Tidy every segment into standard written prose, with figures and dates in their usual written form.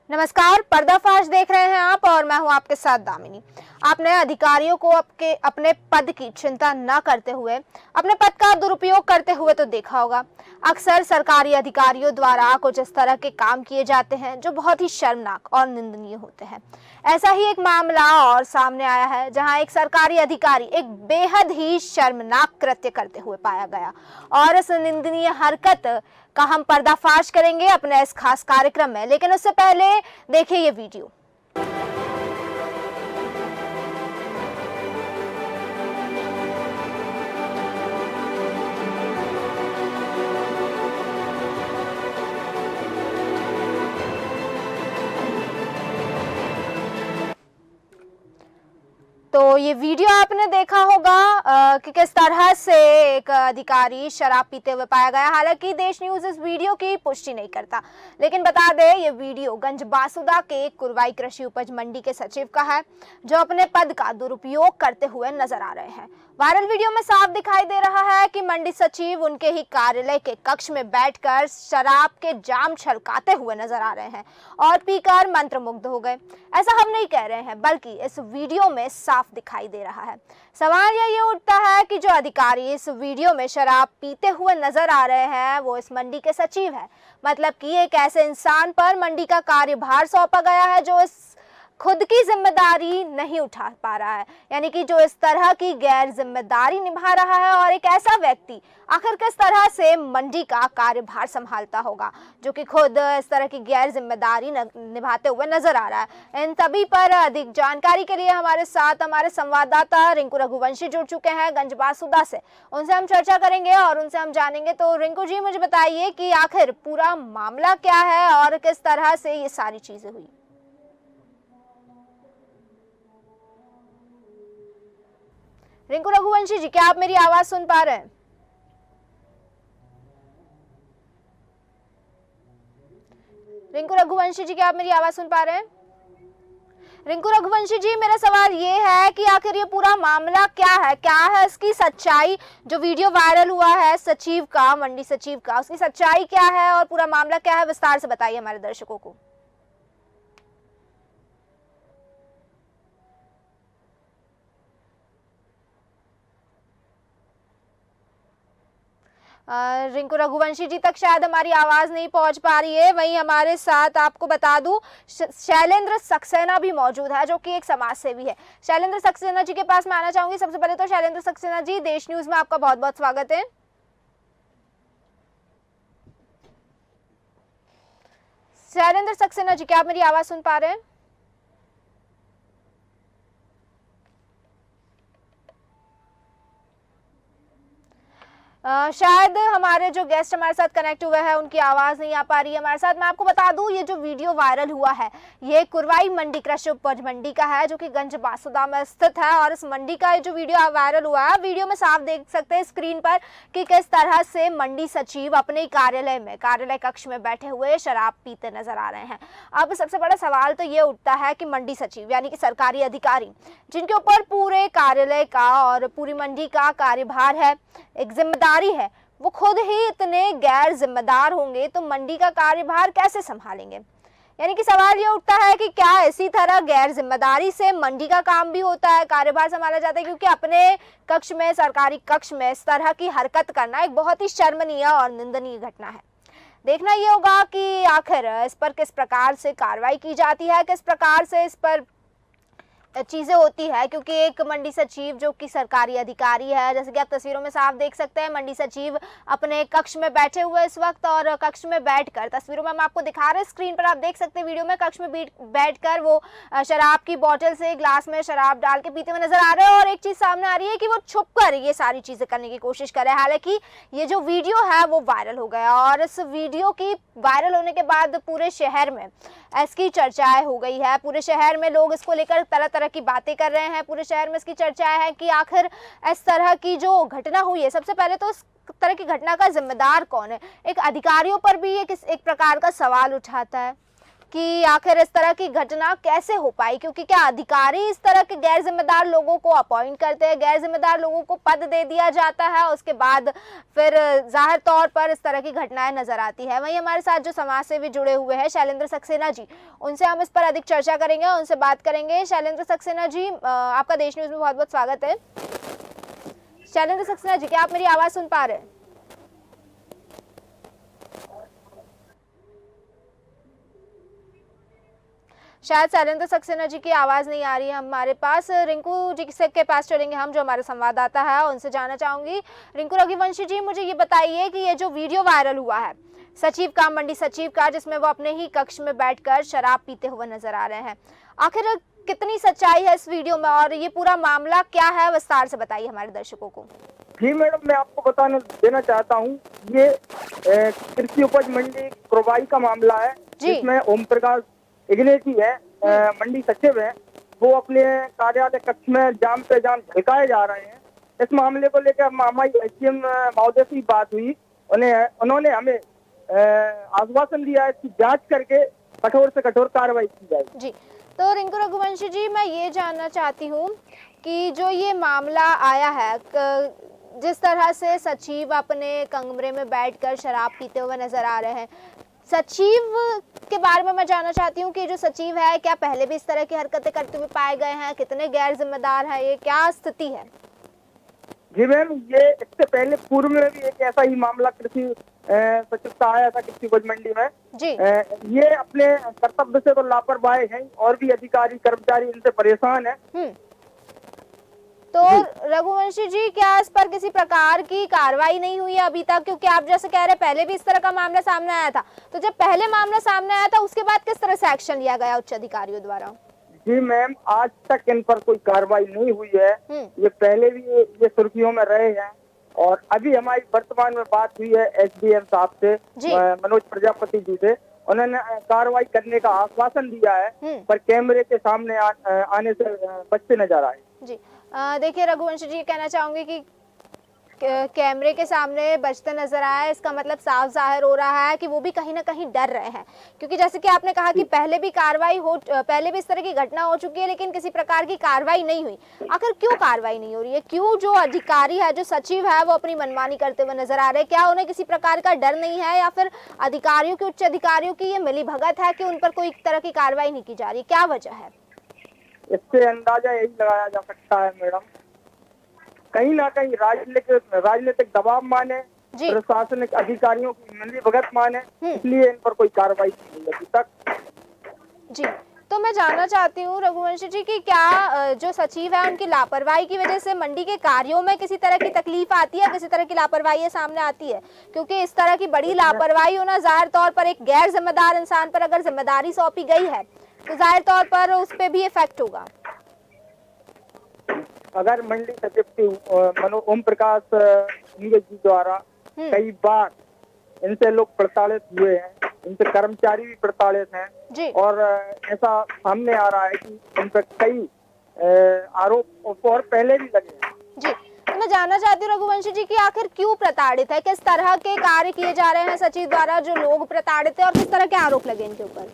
नमस्कार, पर्दाफाश देख रहे हैं आप और मैं हूं आपके साथ दामिनी। आपने अधिकारियों को अपने पद की चिंता न करते हुए अपने पद का दुरुपयोग करते हुए तो देखा होगा। अक्सर सरकारी अधिकारियों द्वारा कुछ इस तरह के काम किए जाते हैं जो बहुत ही शर्मनाक और निंदनीय होते हैं। ऐसा ही एक मामला और सामने आया है जहां एक सरकारी अधिकारी एक बेहद ही शर्मनाक कृत्य करते हुए पाया गया और इस निंदनीय हरकत का हम पर्दाफाश करेंगे अपने इस खास कार्यक्रम में। लेकिन उससे पहले देखिए ये वीडियो। तो ये वीडियो आपने देखा होगा कि किस तरह से एक अधिकारी शराब पीते हुए पाया गया। हालांकि देश न्यूज इस वीडियो की पुष्टि नहीं करता, लेकिन बता दें ये वीडियो गंजबासुदा के कुरवाई कृषि उपज मंडी के सचिव का है जो अपने पद का दुरुपयोग करते हुए नजर आ रहे हैं। वायरल वीडियो में साफ दिखाई दे रहा है कि मंडी सचिव उनके ही कार्यालय के कक्ष में बैठकर शराब के जाम छलकाते हुए नजर आ रहे हैं और पीकर मंत्रमुग्ध हो गए। ऐसा हम नहीं कह रहे हैं, बल्कि इस वीडियो में साफ दिखाई दे रहा है। सवाल ये उठता है कि जो अधिकारी इस वीडियो में शराब पीते हुए नजर आ रहे हैं वो इस मंडी के सचिव है। मतलब कि एक ऐसे इंसान पर मंडी का कार्यभार सौंपा गया है जो इस खुद की जिम्मेदारी नहीं उठा पा रहा है, यानी कि जो इस तरह की गैर जिम्मेदारी निभा रहा है। और एक ऐसा व्यक्ति आखिर किस तरह से मंडी का कार्यभार संभालता होगा जो कि खुद इस तरह की गैर जिम्मेदारी निभाते हुए नजर आ रहा है। इन सभी पर अधिक जानकारी के लिए हमारे साथ हमारे संवाददाता रिंकू रघुवंशी जुड़ चुके हैं गंजबासुदा से। उनसे हम चर्चा करेंगे और उनसे हम जानेंगे। तो रिंकू जी, मुझे बताइए कि आखिर पूरा मामला क्या है और किस तरह से ये सारी चीजें हुई। रिंकू रघुवंशी जी, क्या आप मेरी आवाज सुन पा रहे हैं? रिंकू रघुवंशी जी, क्या आप मेरी आवाज सुन पा रहे हैं? रिंकू रघुवंशी जी, मेरा सवाल ये है कि आखिर ये पूरा मामला क्या है इसकी सच्चाई। जो वीडियो वायरल हुआ है सचिव का, मंडी सचिव का, उसकी सच्चाई क्या है और पूरा मामला क्या है, विस्तार से बताइए हमारे दर्शकों को। रिंकू रघुवंशी जी तक शायद हमारी आवाज नहीं पहुंच पा रही है। वहीं हमारे साथ आपको बता दूं शैलेंद्र सक्सेना भी मौजूद है जो कि एक समाज सेवी है। शैलेंद्र सक्सेना जी के पास मैं आना चाहूंगी। सबसे पहले तो शैलेंद्र सक्सेना जी, देश न्यूज में आपका बहुत बहुत स्वागत है। शैलेंद्र सक्सेना जी, क्या आप मेरी आवाज सुन पा रहे हैं? शायद हमारे जो गेस्ट हमारे साथ कनेक्ट हुए हैं उनकी आवाज़ नहीं आ पा रही है हमारे साथ। मैं आपको बता दूं ये जो वीडियो वायरल हुआ है ये कुरवाई मंडी कृषि उपज मंडी का है जो कि गंजबासुदा में स्थित है। और इस मंडी का जो वीडियो वायरल हुआ है, वीडियो में साफ देख सकते हैं स्क्रीन पर कि किस तरह से मंडी सचिव अपने कार्यालय कक्ष में बैठे हुए शराब पीते नजर आ रहे हैं। अब सबसे बड़ा सवाल तो ये उठता है कि मंडी सचिव यानी कि सरकारी अधिकारी जिनके ऊपर पूरे कार्यालय का और पूरी मंडी का कार्यभार है, एक जिम्मेदारी है, वो खुद ही इतने गैर जिम्मेदार होंगे तो मंडी का कार्यभार कैसे संभालेंगे। यानी कि सवाल ये उठता है कि क्या इसी तरह गैर जिम्मेदारी से मंडी का काम भी होता है, कार्यभार संभाला जाता है। क्योंकि अपने कक्ष में, सरकारी कक्ष में इस तरह की हरकत करना एक बहुत ही शर्मनीय और निंदनीय घटना है। देखना ये होगा कि आखिर इस पर किस प्रकार से कार्रवाई की जाती है, किस प्रकार से इस पर चीज़ें होती है। क्योंकि एक मंडी सचिव जो कि सरकारी अधिकारी है, जैसे कि आप तस्वीरों में साफ देख सकते हैं, मंडी सचिव अपने कक्ष में बैठे हुए इस वक्त और कक्ष में बैठकर, तस्वीरों में हम आपको दिखा रहे हैं, स्क्रीन पर आप देख सकते हैं वीडियो में, कक्ष में बैठकर वो शराब की बोतल से ग्लास में शराब डाल के पीते हुए नजर आ रहे हैं। और एक चीज़ सामने आ रही है कि वो छुप कर ये सारी चीज़ें करने की कोशिश कर रहे हैं। हालांकि ये जो वीडियो है वो वायरल हो गया और इस वीडियो की वायरल होने के बाद पूरे शहर में इसकी चर्चाएं हो गई है। पूरे शहर में लोग इसको लेकर तरह तरह की बातें कर रहे हैं। पूरे शहर में इसकी चर्चाएं हैं कि आखिर इस तरह की जो घटना हुई है, सबसे पहले तो इस तरह की घटना का जिम्मेदार कौन है। एक अधिकारियों पर भी एक प्रकार का सवाल उठाता है। कि आखिर इस तरह की घटना कैसे हो पाई, क्योंकि क्या अधिकारी इस तरह के गैर जिम्मेदार लोगों को अपॉइंट करते हैं, गैर जिम्मेदार लोगों को पद दे दिया जाता है, उसके बाद फिर जाहिर तौर पर इस तरह की घटनाएं नजर आती है। वहीं हमारे साथ जो समाज सेवी जुड़े हुए हैं शैलेंद्र सक्सेना जी, उनसे हम इस पर अधिक चर्चा करेंगे, उनसे बात करेंगे। शैलेंद्र सक्सेना जी, आपका देश न्यूज में बहुत बहुत स्वागत है। शैलेंद्र सक्सेना जी, क्या आप मेरी आवाज सुन पा रहे हैं? शायद शैलेंद्र सक्सेना जी की आवाज नहीं आ रही है हमारे पास। रिंकू जी के पास चलेंगे हम, जो हमारे संवाददाता है, उनसे जानना चाहूंगी। रिंकू रघुवंशी जी, मुझे ये बताइए कि ये जो वीडियो वायरल हुआ है सचिव का, मंडी सचिव का, जिसमें वो अपने ही कक्ष में बैठकर शराब पीते हुए नजर आ रहे हैं, आखिर कितनी सच्चाई है इस वीडियो में और ये पूरा मामला क्या है, विस्तार से बताइए हमारे दर्शकों को। जी मैडम, मैं आपको देना चाहता हूँ, ये कृषि उपज मंडी कुरवाई का मामला है, जिसमें ओम प्रकाश इग्नेसी है, मंडी सचिव है, वो अपने कार्यालय कक्ष में जाम पे जाम झलकाए जा रहे हैं। इस मामले को लेकर हमारी एसडीएम महोदय से बात हुई, उन्होंने हमें आश्वासन दिया है कि जांच करके कठोर से कठोर कार्रवाई की जाएगी। जी, तो रिंकू रघुवंशी जी, मैं ये जानना चाहती हूँ कि जो ये मामला आया है, जिस तरह से सचिव अपने कमरे में बैठकर शराब पीते हुए नजर आ रहे हैं, सचिव के बारे में मैं जानना चाहती हूँ कि जो सचिव है, क्या पहले भी इस तरह की हरकतें करते हुए पाए गए हैं, कितने गैर जिम्मेदार हैं, ये क्या स्थिति है? जी मैम, ये इससे पहले पूर्व में भी एक ऐसा ही मामला कृषि सचिव का आया था कृषि उपज मंडी में जी। ये अपने कर्तव्य से तो लापरवाह हैं और भी अधिकारी कर्मचारी इनसे परेशान है। तो रघुवंशी जी, क्या इस पर किसी प्रकार की कार्रवाई नहीं हुई है अभी तक? क्योंकि आप जैसे कह रहे हैं पहले भी इस तरह का मामला सामने आया था, तो जब पहले मामला सामने आया था उसके बाद किस तरह से एक्शन लिया गया उच्च अधिकारियों द्वारा? जी मैम, आज तक इन पर कोई कार्रवाई नहीं हुई है। ये पहले भी ये सुर्खियों में रहे हैं और अभी हमारी वर्तमान में बात हुई है एसडीएम साहब से, मनोज प्रजापति जी से, उन्होंने कार्रवाई करने का आश्वासन दिया है, पर कैमरे के सामने आने से बचते नजर आए। जी, देखिए रघुवंशी जी, कहना चाहूंगी कि कैमरे के सामने बचते नजर आए, इसका मतलब साफ जाहिर हो रहा है कि वो भी कहीं ना कहीं डर रहे हैं, क्योंकि जैसे कि आपने कहा कि पहले भी इस तरह की घटना हो चुकी है, लेकिन किसी प्रकार की कार्रवाई नहीं हुई। आखिर क्यों कार्रवाई नहीं हो रही है? क्यों जो अधिकारी है, जो सचिव है, वो अपनी मनमानी करते हुए नजर आ रहे हैं? क्या उन्हें किसी प्रकार का डर नहीं है, या फिर अधिकारियों की, उच्च अधिकारियों की ये मिलीभगत है कि उन पर कोई तरह की कार्रवाई नहीं की जा रही? क्या वजह है? इससे अंदाजा यही लगाया जा सकता है मैडम, कहीं ना कहीं राजनीतिक दबाव माने, प्रशासनिक अधिकारियों की मिलीभगत माने, इसलिए इन पर कोई कार्रवाई नहीं हुई अभी तक। जी, तो मैं जानना चाहती हूँ रघुवंशी जी कि क्या जो सचिव है उनकी लापरवाही की वजह से मंडी के कार्यों में किसी तरह की तकलीफ आती है, किसी तरह की लापरवाही सामने आती है? क्योंकि इस तरह की बड़ी लापरवाही होना, जाहिर तौर पर एक गैर जिम्मेदार इंसान पर अगर जिम्मेदारी सौंपी गई है तो जाहिर तौर पर उस पर भी इफेक्ट होगा। अगर मंडी सचिव की ओम प्रकाश जी द्वारा कई बार इनसे लोग प्रताड़ित हुए हैं, इनसे कर्मचारी भी प्रताड़ित हैं, और ऐसा सामने आ रहा है कि इन पर कई आरोप और पहले भी लगे हैं। जी, तो मैं जानना चाहती हूँ रघुवंशी जी कि आखिर क्यों प्रताड़ित है, किस तरह के कार्य किए जा रहे हैं सचिव द्वारा जो लोग प्रताड़ित है, और किस तरह के आरोप लगे इनके ऊपर?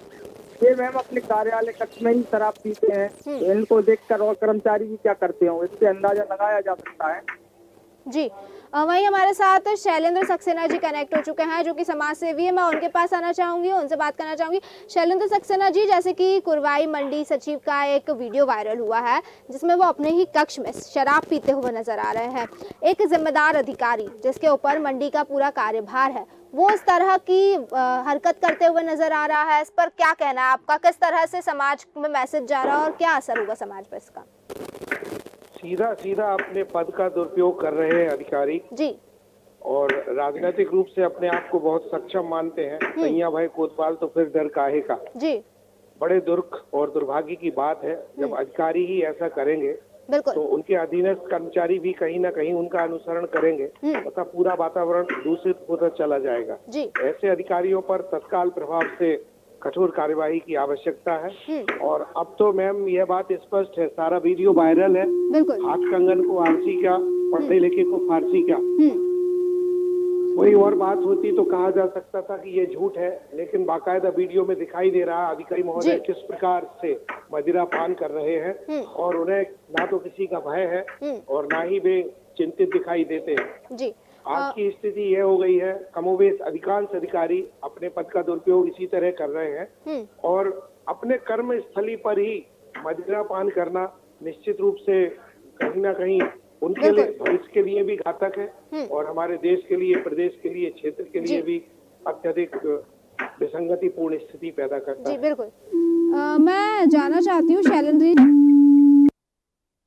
ये मैम अपने कार्यालय कक्ष में ही शराब पीते हैं, तो इनको देखकर और कर्मचारी भी क्या करते हो, इससे अंदाजा लगाया जा सकता है। जी, वहीं हमारे साथ शैलेंद्र सक्सेना जी कनेक्ट हो चुके हैं, जो कि समाज सेवी है। मैं उनके पास आना चाहूंगी, उनसे बात करना चाहूंगी। शैलेंद्र सक्सेना जी, जैसे कि कुरवाई मंडी सचिव का एक वीडियो वायरल हुआ है जिसमें वो अपने ही कक्ष में शराब पीते हुए नजर आ रहे हैं, एक जिम्मेदार अधिकारी जिसके ऊपर मंडी का पूरा कार्यभार है, वो इस तरह की हरकत करते हुए नजर आ रहा है। इस पर क्या कहना है आपका? किस तरह से समाज में मैसेज जा रहा है और क्या असर होगा समाज पर इसका? सीधा अपने पद का दुरुपयोग कर रहे हैं अधिकारी जी, और राजनीतिक रूप से अपने आप को बहुत सक्षम मानते हैं। सैया भाई कोतवाल तो फिर डर काहे का। जी, बड़े दुर्ख और दुर्भाग्य की बात है जब अधिकारी ही ऐसा करेंगे तो उनके अधीनस्थ कर्मचारी भी कहीं ना कहीं उनका अनुसरण करेंगे तथा पूरा वातावरण दूषित होता चला जाएगा। ऐसे अधिकारियों पर तत्काल प्रभाव से कठोर कार्यवाही की आवश्यकता है। और अब तो मैम यह बात स्पष्ट है, सारा वीडियो वायरल है, हाथ कंगन को आरसी क्या, पढ़े लिखे को फारसी क्या। कोई और बात होती तो कहा जा सकता था कि ये झूठ है, लेकिन बाकायदा वीडियो में दिखाई दे रहा है अधिकारी महोदय किस प्रकार से मदिरा पान कर रहे हैं और उन्हें ना तो किसी का भय है और ना ही वे चिंतित दिखाई देते हैं। जी आज की स्थिति यह हो गई है, कमोबेश अधिकांश अधिकारी अपने पद का दुरुपयोग इसी तरह कर रहे हैं और अपने कर्म स्थली पर ही मदिरा पान करना निश्चित रूप से कहीं ना कहीं उनके लिए, भविष्य के लिए भी घातक है और हमारे देश के लिए, प्रदेश के लिए, क्षेत्र के लिए भी अत्यधिक विसंगतिपूर्ण स्थिति पैदा करता है। जी बिल्कुल। मैं जानना चाहती हूँ शैलेंद्र जी,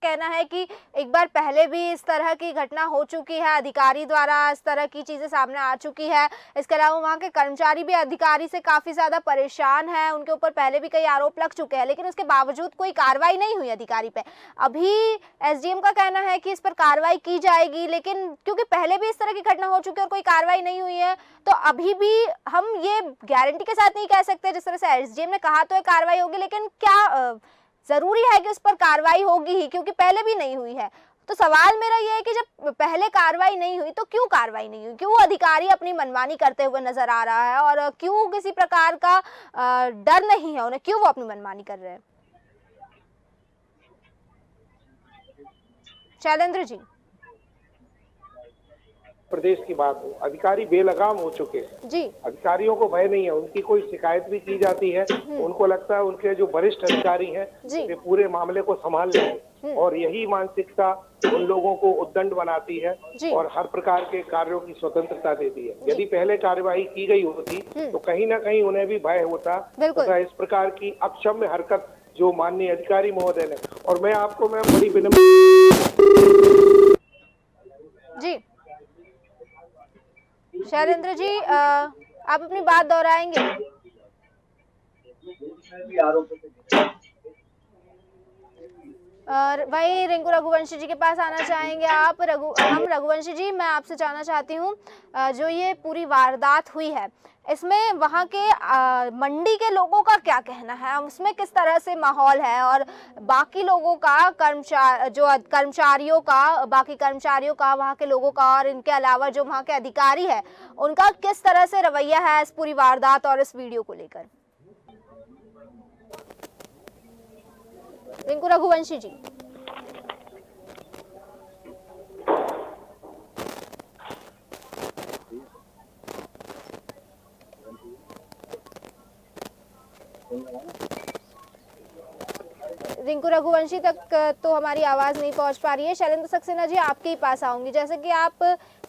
कहना है कि एक बार पहले भी इस तरह की घटना हो चुकी है, अधिकारी द्वारा इस तरह की चीजें सामने आ चुकी है। इसके अलावा वहाँ के कर्मचारी भी अधिकारी से काफी ज्यादा परेशान हैं, उनके ऊपर पहले भी कई आरोप लग चुके हैं, लेकिन उसके बावजूद कोई कार्रवाई नहीं हुई अधिकारी पे। अभी एसडीएम का कहना है कि इस पर कार्रवाई की जाएगी, लेकिन क्योंकि पहले भी इस तरह की घटना हो चुकी है और कोई कार्रवाई नहीं हुई है, तो अभी भी हम ये गारंटी के साथ नहीं कह सकते। जिस तरह से एसडीएम ने कहा तो है कार्रवाई होगी, लेकिन क्या जरूरी है कि उस पर कार्रवाई होगी ही, क्योंकि पहले भी नहीं हुई है। तो सवाल मेरा ये है कि जब पहले कार्रवाई नहीं हुई तो क्यों कार्रवाई नहीं हुई, क्यों अधिकारी अपनी मनमानी करते हुए नजर आ रहा है और क्यों किसी प्रकार का डर नहीं है उन्हें, क्यों वो अपनी मनमानी कर रहे हैं? शैलेंद्र जी, प्रदेश की बात हो, अधिकारी बेलगाम हो चुके हैं जी। अधिकारियों को भय नहीं है, उनकी कोई शिकायत भी की जाती है, उनको लगता है उनके जो वरिष्ठ अधिकारी हैं वे पूरे मामले को संभाल लेंगे और यही मानसिकता उन लोगों को उद्दंड बनाती है और हर प्रकार के कार्यों की स्वतंत्रता देती है। यदि पहले कार्यवाही की गई होती तो कहीं ना कहीं उन्हें भी भय होता तथा इस प्रकार की अक्षम्य हरकत जो माननीय अधिकारी महोदय ने, और मैं आपको बड़ी विनम्र जी शैलेंद्र जी, आप अपनी बात दोहराएंगे? और भाई रिंकू रघुवंशी जी के पास आना चाहेंगे आप? हम रघुवंशी जी, मैं आपसे जानना चाहती हूँ, जो ये पूरी वारदात हुई है इसमें वहाँ के मंडी के लोगों का क्या कहना है, उसमें किस तरह से माहौल है और बाकी लोगों का, बाकी कर्मचारियों का, वहाँ के लोगों का और इनके अलावा जो वहाँ के अधिकारी है उनका किस तरह से रवैया है इस पूरी वारदात और इस वीडियो को लेकर? रिंकू रघुवंशी जी। रिंकू रघुवंशी तक तो हमारी आवाज नहीं पहुंच पा रही है। शैलेंद्र सक्सेना जी, आपके ही पास आऊंगी। जैसे कि आप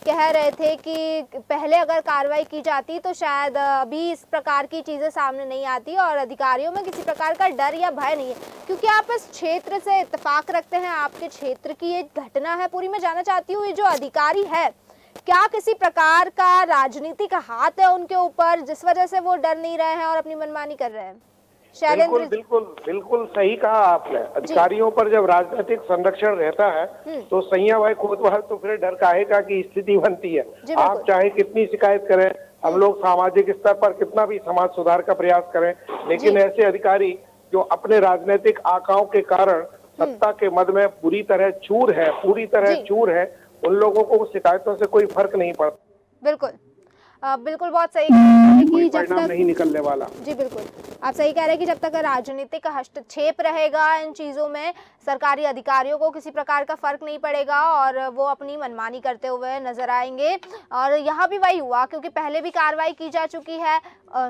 कह रहे थे कि पहले अगर कार्रवाई की जाती तो शायद अभी इस प्रकार की चीजें सामने नहीं आती और अधिकारियों में किसी प्रकार का डर या भय नहीं है, क्योंकि आप इस क्षेत्र से इत्तेफाक रखते हैं, आपके क्षेत्र की ये घटना है पूरी। मैं जानना चाहती हूँ, ये जो अधिकारी है क्या किसी प्रकार का राजनीति का हाथ है उनके ऊपर, जिस वजह से वो डर नहीं रहे हैं और अपनी मनमानी कर रहे हैं? बिल्कुल बिल्कुल बिल्कुल सही कहा आपने। अधिकारियों पर जब राजनीतिक संरक्षण रहता है तो सैया भाई कोतवाल तो फिर डर काहेगा की स्थिति बनती है। आप चाहे कितनी शिकायत करें, हम लोग सामाजिक स्तर पर कितना भी समाज सुधार का प्रयास करें, लेकिन ऐसे अधिकारी जो अपने राजनीतिक आकाओं के कारण सत्ता के मद में पूरी तरह चूर है, उन लोगों को शिकायतों से कोई फर्क नहीं पड़ता। बिल्कुल बिल्कुल, बहुत सही कह रहे हैं कि जब तक नहीं निकलने वाला। जी बिल्कुल, आप सही कह रहे हैं कि जब तक राजनीतिक हस्तक्षेप रहेगा इन चीज़ों में, सरकारी अधिकारियों को किसी प्रकार का फर्क नहीं पड़ेगा और वो अपनी मनमानी करते हुए नजर आएंगे। और यहाँ भी वही हुआ, क्योंकि पहले भी कार्रवाई की जा चुकी है,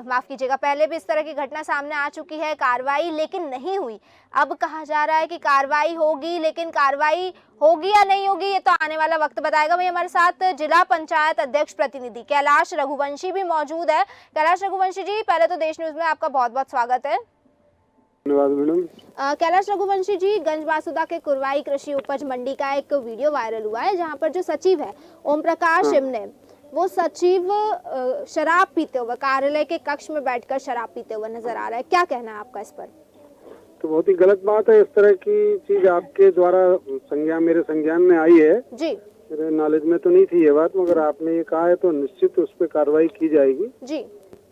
माफ कीजिएगा, पहले भी इस तरह की घटना सामने आ चुकी है, कार्रवाई लेकिन नहीं हुई। अब कहा जा रहा है कि कार्रवाई होगी, लेकिन कार्रवाई होगी या नहीं होगी ये तो आने वाला वक्त बताएगा। वही हमारे साथ जिला पंचायत अध्यक्ष प्रतिनिधि कैलाश रघुवंशी भी मौजूद है। कैलाश रघुवंशी जी, पहले तो देश न्यूज में आपका बहुत बहुत स्वागत है। धन्यवाद मैडम। कैलाश रघुवंशी जी, गंजबासुदा के कुरवाई कृषि उपज मंडी का एक वीडियो वायरल हुआ है जहां पर जो सचिव है ओम प्रकाश इमने, वो सचिव शराब पीते हुए कार्यालय के कक्ष में बैठकर शराब पीते हुए नजर आ रहा है। क्या कहना है आपका इस पर? तो बहुत ही गलत बात है। इस तरह की चीज आपके द्वारा मेरे संज्ञान में आई है जी। मेरे नॉलेज में तो नहीं थी ये बात, मगर आपने ये कहा है तो निश्चित उस पर कार्रवाई की जाएगी जी।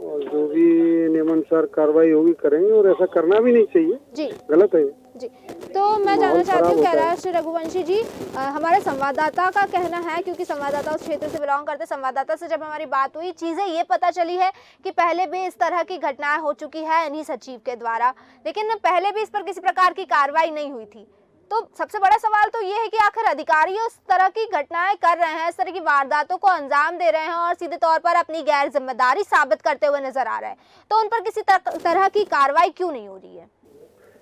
और जो भी नियमानुसार कार्रवाई होगी करेंगे, और ऐसा करना भी नहीं चाहिए जी, गलत है जी। तो मैं जानना चाहती हूँ कैलाश रघुवंशी जी, हमारे संवाददाता का कहना है, क्योंकि संवाददाता उस क्षेत्र से बिलोंग करते, संवाददाता से जब हमारी बात हुई, चीज़ें ये पता चली है कि पहले भी इस तरह की घटनाएं हो चुकी है इन्हीं सचिव के द्वारा, लेकिन पहले भी इस पर किसी प्रकार की कार्रवाई नहीं हुई थी। तो सबसे बड़ा सवाल तो ये है कि आखिर अधिकारी इस तरह की घटनाएं कर रहे हैं, इस तरह की वारदातों को अंजाम दे रहे हैं और सीधे तौर पर अपनी गैर जिम्मेदारी साबित करते हुए नजर आ रहे हैं, तो उन पर किसी तरह की कार्रवाई क्यों नहीं हो रही है?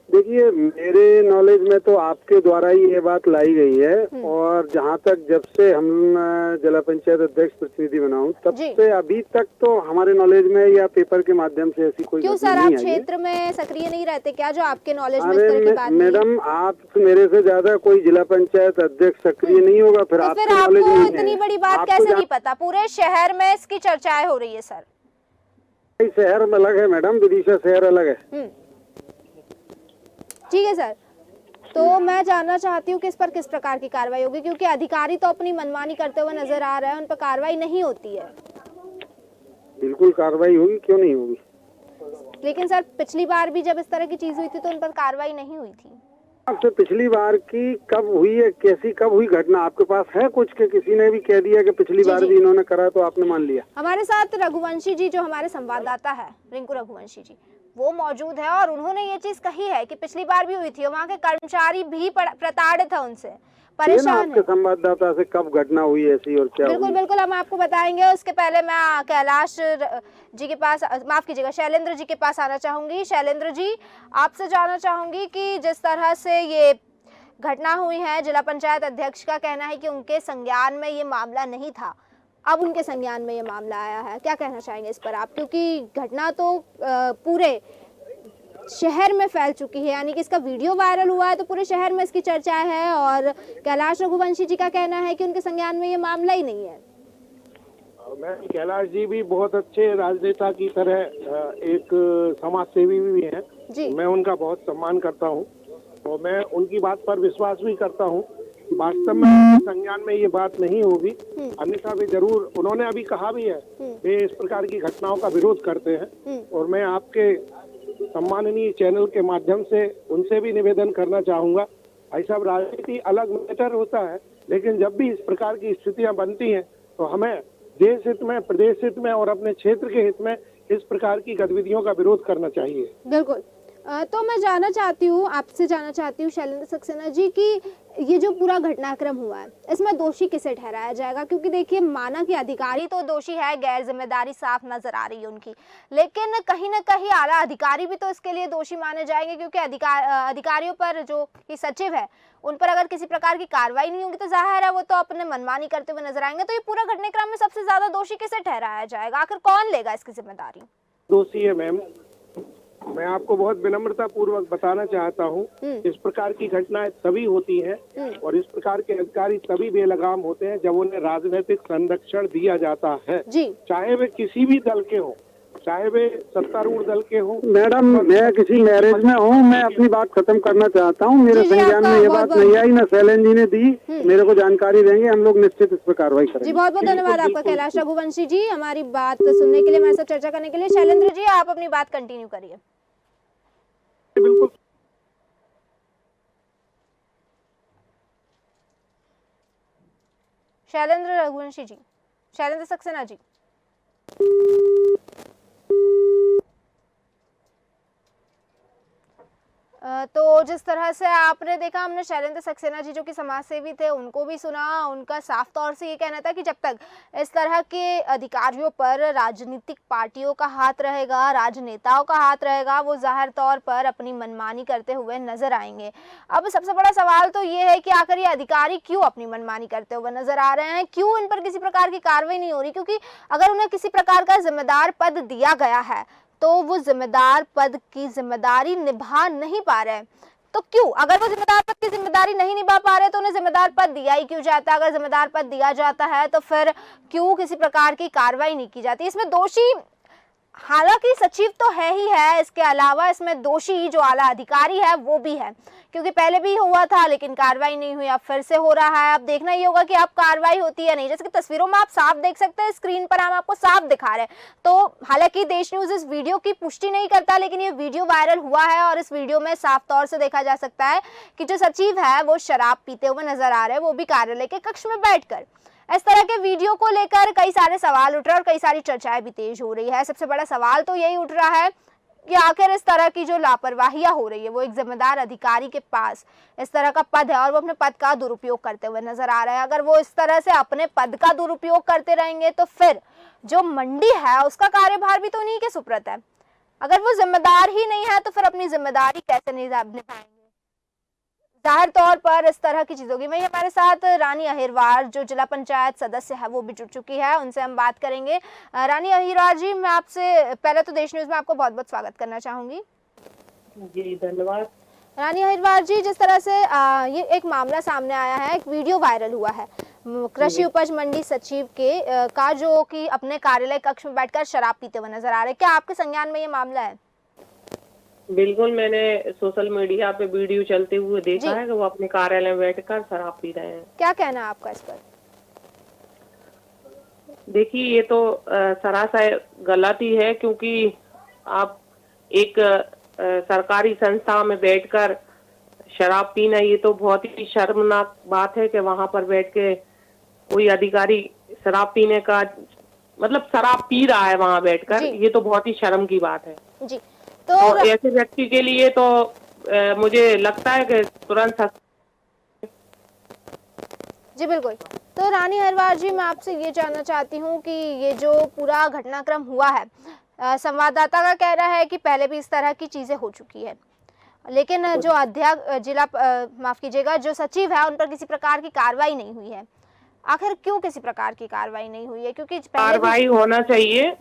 देखिए, मेरे नॉलेज में तो आपके द्वारा ही ये बात लाई गई है, और जहाँ तक जब से हम जिला पंचायत अध्यक्ष प्रतिनिधि बना हूँ तब से अभी तक तो हमारे नॉलेज में या पेपर के माध्यम से ऐसी कोई क्यों सर, आप क्षेत्र में सक्रिय नहीं रहते क्या, जो आपके नॉलेज में इस तरह की बात? मैडम, आप मेरे से ज्यादा कोई जिला पंचायत अध्यक्ष सक्रिय नहीं होगा, फिर तो फिर आपको इतनी बड़ी बात कैसे नहीं पता? पूरे शहर में इसकी चर्चाएं हो रही है सर। शहर में अलग है मैडम, विदिशा शहर अलग है। ठीक है सर, तो मैं जानना चाहती हूँ कि इस पर किस प्रकार की कार्रवाई होगी, क्योंकि अधिकारी तो अपनी मनमानी करते हुए नजर आ रहे हैं, उन पर कार्रवाई नहीं होती है। बिल्कुल कार्रवाई होगी, क्यों नहीं होगी। लेकिन सर, पिछली बार भी जब इस तरह की चीज हुई थी तो उन पर कार्रवाई नहीं हुई थी। आपसे पिछली बार की कब हुई है, कैसी कब हुई घटना आपके पास है कुछ, के किसी ने भी कह दिया कि पिछली बार भी इन्होंने करा तो आपने मान लिया? हमारे साथ रघुवंशी जी, जो हमारे संवाददाता है, रिंकू रघुवंशी जी, वो मौजूद है और उन्होंने ये चीज कही है कि पिछली बार भी हुई थी, वहाँ के कर्मचारी भी प्रताड़ित है, उनसे परेशान है। संवाददाता से कब घटना हुई ऐसी और क्या? बिल्कुल बिल्कुल, हम आपको बताएंगे। उसके पहले मैं कैलाश जी के पास, माफ कीजिएगा, शैलेंद्र जी के पास आना चाहूंगी। शैलेंद्र जी, आपसे जानना चाहूंगी कि जिस तरह से ये घटना हुई है, जिला पंचायत अध्यक्ष का कहना है कि उनके संज्ञान में ये मामला नहीं था, अब उनके संज्ञान में ये मामला आया है, क्या कहना चाहेंगे इस पर आप? क्योंकि घटना तो पूरे शहर में फैल चुकी है, यानी कि इसका वीडियो वायरल हुआ है तो पूरे शहर में इसकी चर्चा है, और कैलाश रघुवंशी जी का कहना है कि उनके संज्ञान में ये मामला ही नहीं है। मैं कैलाश जी भी बहुत अच्छे राजनेता की तरह एक समाज सेवी भी हैं, मैं उनका बहुत सम्मान करता हूं और मैं उनकी बात पर विश्वास भी करता हूं कि वास्तव में संज्ञान में ये बात नहीं होगी, अन्यथा वे जरूर, उन्होंने अभी कहा भी है, वे इस प्रकार की घटनाओं का विरोध करते हैं। और मैं आपके सम्माननीय चैनल के माध्यम से उनसे भी निवेदन करना चाहूंगा, भाई साहब, राजनीति अलग मैटर होता है, लेकिन जब भी इस प्रकार की स्थितियां बनती हैं तो हमें देश हित में, प्रदेश हित में और अपने क्षेत्र के हित में इस प्रकार की गतिविधियों का विरोध करना चाहिए। बिल्कुल। तो मैं जानना चाहती हूँ, आपसे जानना चाहती हूँ शैलेंद्र सक्सेना जी, कि ये जो पूरा घटनाक्रम हुआ है इसमें दोषी किसे ठहराया जाएगा? क्योंकि देखिए, माना कि अधिकारी तो दोषी है, गैर जिम्मेदारी साफ नजर आ रही है उनकी, लेकिन कहीं ना कहीं आला अधिकारी भी तो इसके लिए दोषी माने जाएंगे, क्योंकि अधिकारियों पर, जो कि सचिव है, उन पर अगर किसी प्रकार की कार्रवाई नहीं होगी तो जाहिर है वो तो अपने मनमानी करते हुए नजर आएंगे। तो ये पूरा घटनाक्रम में सबसे ज्यादा दोषी किसे ठहराया जाएगा? आखिर कौन लेगा इसकी जिम्मेदारी? दोषी है मैम, मैं आपको बहुत विनम्रता पूर्वक बताना चाहता हूँ, इस प्रकार की घटनाएं तभी होती हैं और इस प्रकार के अधिकारी तभी बेलगाम होते हैं जब उन्हें राजनीतिक संरक्षण दिया जाता है, चाहे वे किसी भी दल के हों, चाहे वे सत्तारूढ़ दल के हों। मैडम, मैं किसी मैरिज में हूँ, मैं अपनी बात खत्म करना चाहता हूँ। मेरे संज्ञान में ये बात नहीं आई, ना शैलेंद्र जी ने दी, मेरे को जानकारी देंगे, हम लोग निश्चित इस पर कार्रवाई करेंगे। जी, बहुत बहुत धन्यवाद आपका कैलाश रघुवंशी जी, हमारी बात सुनने के लिए, हमारे साथ चर्चा करने के लिए। शैलेंद्र जी, आप अपनी बात कंटिन्यू करिए। बिल्कुल। शैलेंद्र रघुवंशी जी, शैलेंद्र सक्सेना जी। तो जिस तरह से आपने देखा, हमने शैलेंद्र सक्सेना जी, जो कि समाज सेवी थे, उनको भी सुना। उनका साफ तौर से ये कहना था कि जब तक इस तरह के अधिकारियों पर राजनीतिक पार्टियों का हाथ रहेगा, राजनेताओं का हाथ रहेगा, वो जाहिर तौर पर अपनी मनमानी करते हुए नजर आएंगे। अब सबसे बड़ा सवाल तो ये है कि आखिर ये अधिकारी क्यों अपनी मनमानी करते हुए नजर आ रहे हैं, क्यों इन पर किसी प्रकार की कार्रवाई नहीं हो रही? क्योंकि अगर उन्हें किसी प्रकार का जिम्मेदार पद दिया गया है तो वो जिम्मेदार पद की जिम्मेदारी निभा नहीं पा रहे, तो क्यों? अगर वो जिम्मेदार पद की जिम्मेदारी नहीं निभा पा रहे तो उन्हें जिम्मेदार पद दिया ही क्यों जाता? अगर जिम्मेदार पद दिया जाता है तो फिर क्यों किसी प्रकार की कार्रवाई नहीं की जाती? इसमें दोषी हालांकि सचिव तो है ही है, इसके अलावा इसमें दोषी जो आला अधिकारी है वो भी है, क्योंकि पहले भी हुआ था लेकिन कार्रवाई नहीं हुई, अब फिर से हो रहा है। अब देखना ये होगा कि अब कार्रवाई होती है नहीं। जैसे कि तस्वीरों में आप साफ देख सकते हैं, स्क्रीन पर हम आपको साफ दिखा रहे हैं। तो हालांकि देश न्यूज इस वीडियो की पुष्टि नहीं करता, लेकिन ये वीडियो वायरल हुआ है और इस वीडियो में साफ तौर से देखा जा सकता है कि जो सचिव है वो शराब पीते हुए नजर आ रहे हैं, वो भी कार्यालय के कक्ष में बैठकर। इस तरह के वीडियो को लेकर कई सारे सवाल उठ रहे हैं और कई सारी चर्चाएं भी तेज हो रही है। सबसे बड़ा सवाल तो यही उठ रहा है कि आखिर इस तरह की जो लापरवाहियां हो रही है, वो एक जिम्मेदार अधिकारी के पास इस तरह का पद है और वो अपने पद का दुरुपयोग करते हुए नजर आ रहे हैं। अगर वो इस तरह से अपने पद का दुरुपयोग करते रहेंगे तो फिर जो मंडी है उसका कार्यभार भी तो उन्हीं के सुपुर्द है। अगर वो जिम्मेदार ही नहीं है तो फिर अपनी जिम्मेदारी कैसे निभाएंगे? जाहिर तौर पर इस तरह की चीजों की। वही हमारे साथ रानी अहिरवार जो जिला पंचायत सदस्य है वो भी जुड़ चुकी है, उनसे हम बात करेंगे। रानी अहिरवार जी, मैं आपसे पहले तो देश न्यूज में आपको बहुत बहुत स्वागत करना चाहूंगी। जी धन्यवाद। रानी अहिरवार जी, जिस तरह से ये एक मामला सामने आया है, एक वीडियो वायरल हुआ है कृषि उपज मंडी सचिव के का जो कि अपने कार्यालय कक्ष में बैठकर शराब पीते हुए नजर आ रहे हैं, क्या आपके संज्ञान में ये मामला है? बिल्कुल, मैंने सोशल मीडिया पे वीडियो चलते हुए देखा है कि वो अपने कार्यालय में बैठकर शराब पी रहे हैं। क्या कहना है आपका इस पर? देखिए, ये तो सरासर गलत ही है, क्योंकि आप एक सरकारी संस्था में बैठकर शराब पीना, ये तो बहुत ही शर्मनाक बात है कि वहां पर बैठ के कोई अधिकारी शराब पीने का मतलब शराब पी रहा है वहां बैठकर, ये तो बहुत ही शर्म की बात है जी। तो ऐसे व्यक्ति के लिए तो मुझे लगता है कि तुरंत। जी बिल्कुल। तो रानी अहिरवार जी, मैं आपसे ये जानना चाहती हूँ कि ये जो पूरा घटनाक्रम हुआ है, संवाददाता का कह रहा है कि पहले भी इस तरह की चीजें हो चुकी है, लेकिन जो अध्यक्ष जिला माफ कीजिएगा जो सचिव है उन पर किसी प्रकार की कार्रवाई नहीं हुई है। आखिर क्यों किसी प्रकार की कार्रवाई नहीं हुई है? क्योंकि कार्रवाई होना चाहिए,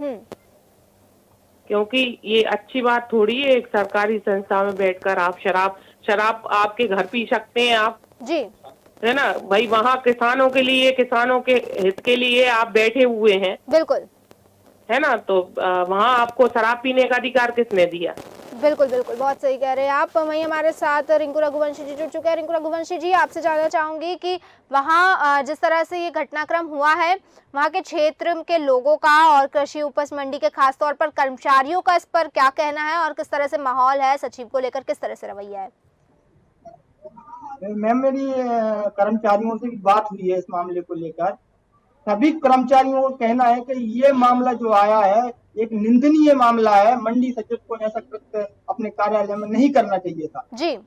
क्योंकि ये अच्छी बात थोड़ी है एक सरकारी संस्था में बैठकर आप शराब आपके घर पी सकते हैं आप जी, है ना भाई। वहाँ किसानों के लिए, किसानों के हित के लिए आप बैठे हुए हैं, बिल्कुल है ना, तो वहाँ आपको शराब पीने का अधिकार किसने दिया? बिल्कुल बिल्कुल, बहुत सही कह रहे हैं आप। वहीं हमारे साथ रिंकू रघुवंशी जी जुड़ चुके हैं। रिंकू रघुवंशी जी, आपसे जानना चाहूंगी कि वहाँ जिस तरह से ये घटनाक्रम हुआ है, वहाँ के क्षेत्र के लोगों का और कृषि उपज मंडी के खासतौर पर कर्मचारियों का इस पर क्या कहना है और किस तरह से माहौल है, सचिव को लेकर किस तरह से रवैया है? मैम, मेरी कर्मचारियों से बात हुई है इस मामले को लेकर। सभी कर्मचारियों का कहना है कि ये मामला जो आया है एक निंदनीय मामला है। मंडी सचिव को ऐसा कृत्य अपने कार्यालय में नहीं करना चाहिए था। जी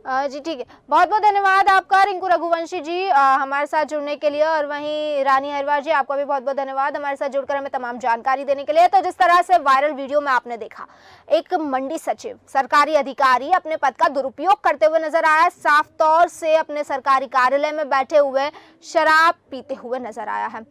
जी ठीक है, बहुत बहुत धन्यवाद आपका रिंकू रघुवंशी जी हमारे साथ जुड़ने के लिए। और वहीं रानी अहिरवार जी, आपका भी बहुत बहुत धन्यवाद हमारे साथ जुड़कर हमें तमाम जानकारी देने के लिए। तो जिस तरह से वायरल वीडियो में आपने देखा, एक मंडी सचिव सरकारी अधिकारी अपने पद का दुरुपयोग करते हुए नजर आया, साफ तौर से अपने सरकारी कार्यालय में बैठे हुए शराब पीते हुए नजर आया है।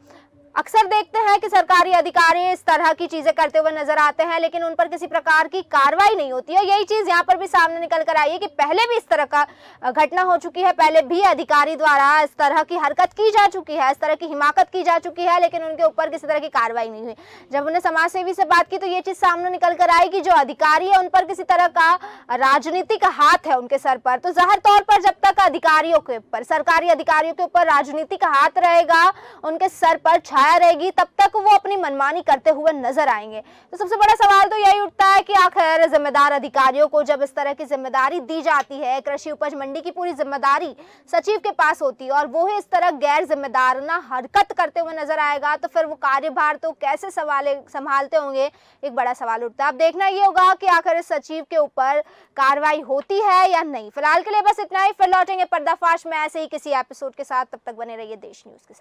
अक्सर देखते हैं कि सरकारी अधिकारी इस तरह की चीजें करते हुए नजर आते हैं, लेकिन उन पर किसी प्रकार की कार्रवाई नहीं होती है। यही चीज यहाँ पर भी सामने निकल कर आई है कि पहले भी इस तरह का घटना हो चुकी है, पहले भी अधिकारी द्वारा इस तरह की हरकत की जा चुकी है, इस तरह की हिमाकत की जा चुकी है, लेकिन उनके ऊपर किसी तरह की कार्रवाई नहीं हुई। जब उन्हें समाजसेवी से बात की तो ये चीज सामने निकल कर आई कि जो अधिकारी है उन पर किसी तरह का राजनीतिक हाथ है उनके सर पर। तो जाहिर तौर पर जब तक अधिकारियों के ऊपर, सरकारी अधिकारियों के ऊपर राजनीतिक हाथ रहेगा, उनके सर पर छाया रहेगी, तब तक वो अपनी मनमानी करते हुए नजर आएंगे। तो सबसे बड़ा सवाल तो यही उठता है कि आखिर जिम्मेदार अधिकारियों को जब इस तरह की जिम्मेदारी दी जाती है, कृषि उपज मंडी की पूरी जिम्मेदारी सचिव के पास होती है और वो ही इस तरह गैर जिम्मेदाराना हरकत करते हुए नजर आएगा, तो फिर वो कार्यभार तो कैसे संभालते होंगे, एक बड़ा सवाल उठता है। अब देखना ये होगा कि आखिर इस सचिव के ऊपर कार्रवाई होती है या नहीं। फिलहाल के लिए बस इतना ही, फिर लौटेंगे पर्दाफाश में ऐसे ही किसी एपिसोड के साथ। तब तक बने रहिए देश न्यूज के साथ।